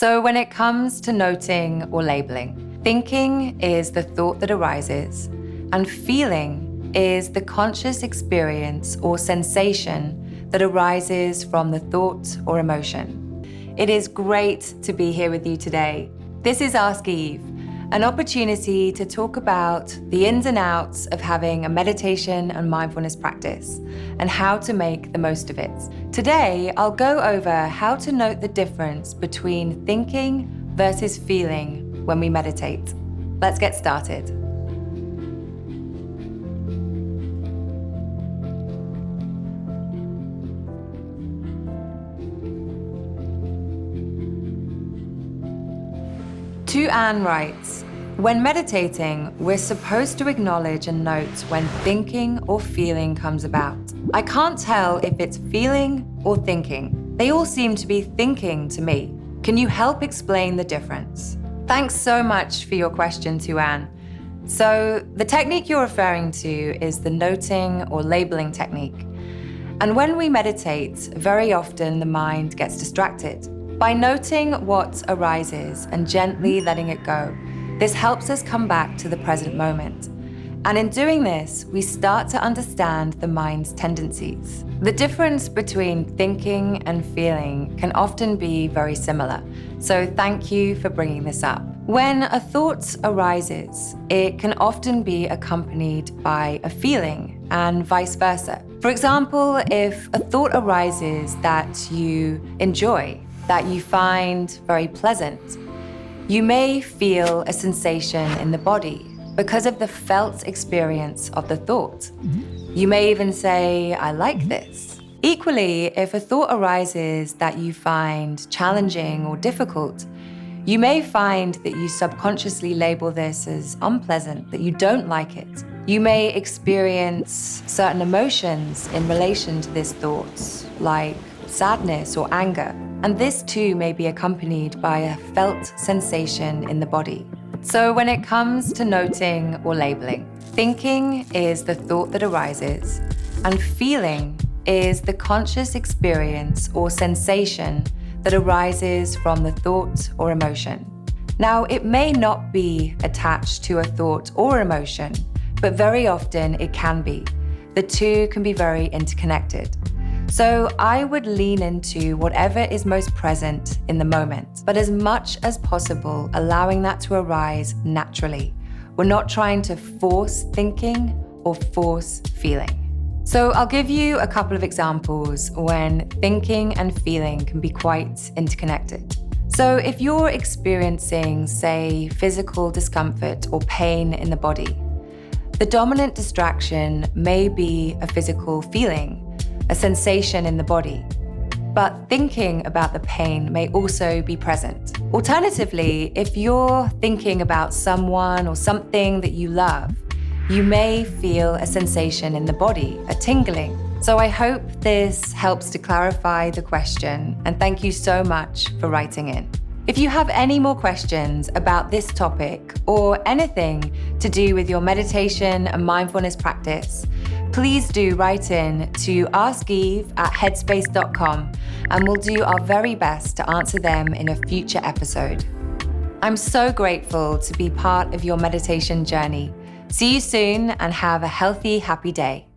So when it comes to noting or labeling, thinking is the thought that arises, and feeling is the conscious experience or sensation that arises from the thought or emotion. It is great to be here with you today. This is Ask Eve, an opportunity to talk about the ins and outs of having a meditation and mindfulness practice and how to make the most of it. Today, I'll go over how to note the difference between thinking versus feeling when we meditate. Let's get started. To Anne writes, when meditating, we're supposed to acknowledge and note when thinking or feeling comes about. I can't tell if it's feeling or thinking. They all seem to be thinking to me. Can you help explain the difference? Thanks so much for your question, To Anne. So the technique you're referring to is the noting or labeling technique. And when we meditate, very often the mind gets distracted. By noting what arises and gently letting it go, this helps us come back to the present moment. And in doing this, we start to understand the mind's tendencies. The difference between thinking and feeling can often be very similar. So thank you for bringing this up. When a thought arises, it can often be accompanied by a feeling and vice versa. For example, if a thought arises that you enjoy, that you find very pleasant, you may feel a sensation in the body because of the felt experience of the thought. You may even say, I like this. Equally, if a thought arises that you find challenging or difficult, you may find that you subconsciously label this as unpleasant, that you don't like it. You may experience certain emotions in relation to this thought, like sadness or anger. And this too may be accompanied by a felt sensation in the body. So when it comes to noting or labeling, thinking is the thought that arises, and feeling is the conscious experience or sensation that arises from the thought or emotion. Now, it may not be attached to a thought or emotion, but very often it can be. The two can be very interconnected. So I would lean into whatever is most present in the moment, but as much as possible, allowing that to arise naturally. We're not trying to force thinking or force feeling. So I'll give you a couple of examples when thinking and feeling can be quite interconnected. So if you're experiencing, say, physical discomfort or pain in the body, the dominant distraction may be a physical feeling, a sensation in the body, but thinking about the pain may also be present. Alternatively, if you're thinking about someone or something that you love, you may feel a sensation in the body, a tingling. So I hope this helps to clarify the question, and thank you so much for writing in. If you have any more questions about this topic or anything to do with your meditation and mindfulness practice, please do write in to askeve@headspace.com and we'll do our very best to answer them in a future episode. I'm so grateful to be part of your meditation journey. See you soon and have a healthy, happy day.